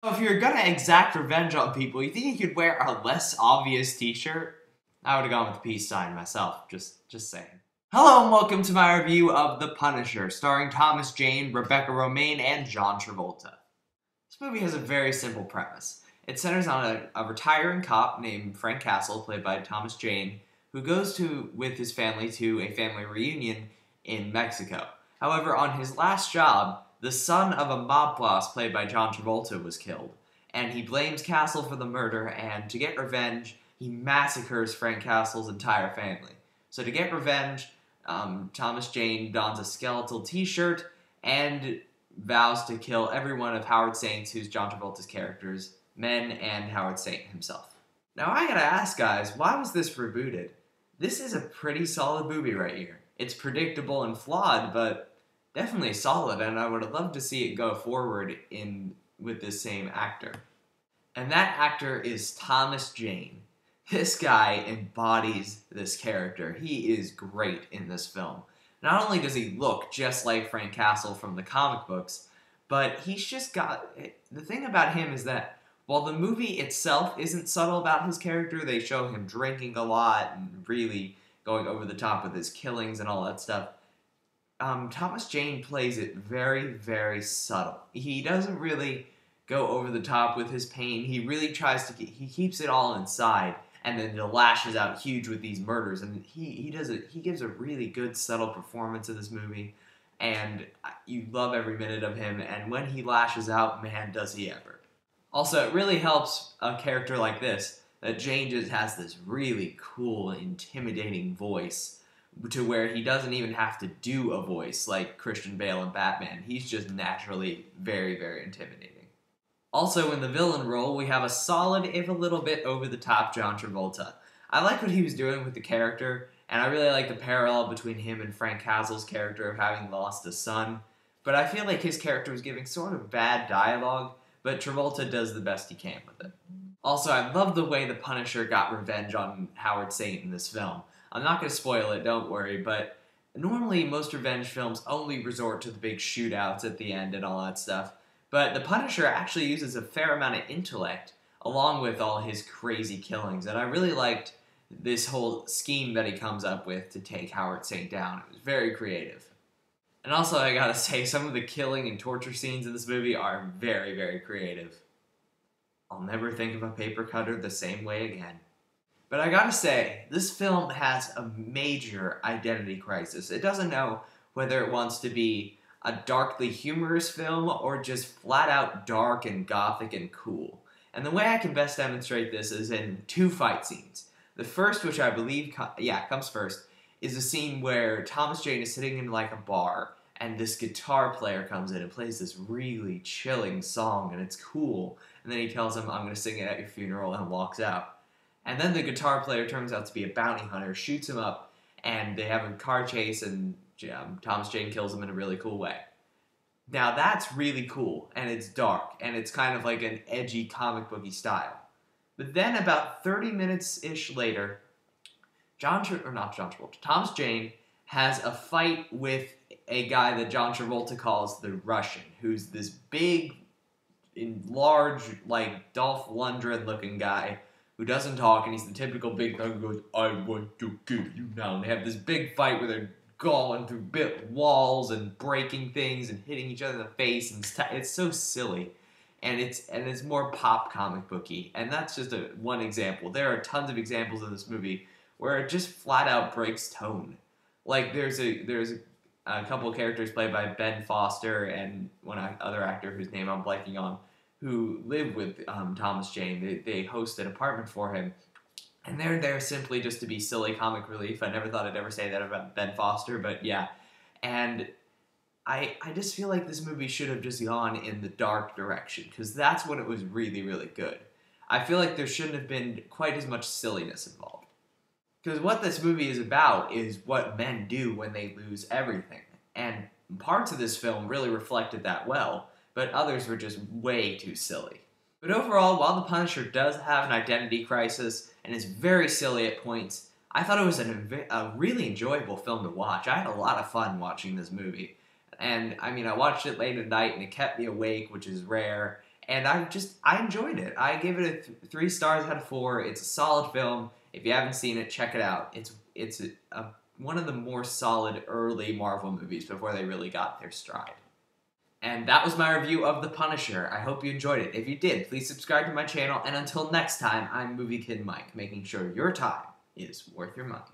If you're gonna exact revenge on people, you think you could wear a less obvious t-shirt? I would've gone with the peace sign myself, just saying. Hello and welcome to my review of The Punisher, starring Thomas Jane, Rebecca Romijn, and John Travolta. This movie has a very simple premise. It centers on a retiring cop named Frank Castle, played by Thomas Jane, who goes with his family to a family reunion in Mexico. However, on his last job, the son of a mob boss played by John Travolta was killed, and he blames Castle for the murder, and to get revenge, he massacres Frank Castle's entire family. So to get revenge, Thomas Jane dons a skeletal t-shirt and vows to kill every one of Howard Saint's, who's John Travolta's character's men, and Howard Saint himself. Now I gotta ask guys, why was this rebooted? This is a pretty solid movie right here. It's predictable and flawed, but definitely solid, and I would have loved to see it go forward with this same actor. And that actor is Thomas Jane. This guy embodies this character. He is great in this film. Not only does he look just like Frank Castle from the comic books, but he's just got... The thing about him is that while the movie itself isn't subtle about his character, they show him drinking a lot and really going over the top with his killings and all that stuff. Thomas Jane plays it very, very subtle. He doesn't really go over the top with his pain. He really tries to he keeps it all inside, and then he lashes out huge with these murders. And he gives a really good, subtle performance in this movie, and you love every minute of him. And when he lashes out, man, does he ever! Also, it really helps a character like this that Jane just has this really cool, intimidating voice, to where he doesn't even have to do a voice like Christian Bale in Batman. He's just naturally very, very intimidating. Also, in the villain role, we have a solid, if a little bit over-the-top, John Travolta. I like what he was doing with the character, and I really like the parallel between him and Frank Castle's character of having lost a son. But I feel like his character was giving sort of bad dialogue, but Travolta does the best he can with it. Also, I love the way the Punisher got revenge on Howard Saint in this film. I'm not going to spoil it, don't worry, but normally most revenge films only resort to the big shootouts at the end and all that stuff. But the Punisher actually uses a fair amount of intellect along with all his crazy killings, and I really liked this whole scheme that he comes up with to take Howard Saint down. It was very creative. And also, I gotta say, some of the killing and torture scenes in this movie are very, very creative. I'll never think of a paper cutter the same way again. But I gotta say, this film has a major identity crisis. It doesn't know whether it wants to be a darkly humorous film or just flat out dark and gothic and cool. And the way I can best demonstrate this is in two fight scenes. The first, which I believe comes first, is a scene where Thomas Jane is sitting in like a bar and this guitar player comes in and plays this really chilling song, and it's cool. And then he tells him, "I'm gonna sing it at your funeral," and walks out. And then the guitar player turns out to be a bounty hunter, shoots him up, and they have a car chase, and Thomas Jane kills him in a really cool way. Now that's really cool, and it's dark, and it's kind of like an edgy comic booky style. But then about 30 minutes-ish later, Thomas Jane has a fight with a guy that John Travolta calls the Russian, who's this big, large, like Dolph Lundgren-looking guy who doesn't talk, and he's the typical big thug who goes, "I want to kill you now." And they have this big fight where they're going through walls and breaking things and hitting each other in the face, and it's so silly. And it's more pop comic booky, and that's just one example. There are tons of examples in this movie where it just flat out breaks tone. Like there's a couple of characters played by Ben Foster and one other actor whose name I'm blanking on, who live with Thomas Jane. They host an apartment for him, and they're there simply just to be silly comic relief. I never thought I'd ever say that about Ben Foster, but yeah. And I just feel like this movie should have just gone in the dark direction, because that's when it was really, really good. I feel like there shouldn't have been quite as much silliness involved. Because what this movie is about is what men do when they lose everything. And parts of this film really reflected that well, but others were just way too silly. But overall, while The Punisher does have an identity crisis and is very silly at points, I thought it was a really enjoyable film to watch. I had a lot of fun watching this movie. And, I mean, I watched it late at night and it kept me awake, which is rare. And I enjoyed it. I gave it a 3 stars out of 4. It's a solid film. If you haven't seen it, check it out. It's one of the more solid early Marvel movies before they really got their stride. And that was my review of The Punisher. I hope you enjoyed it. If you did, please subscribe to my channel. And until next time, I'm Movie Kid Mike, making sure your time is worth your money.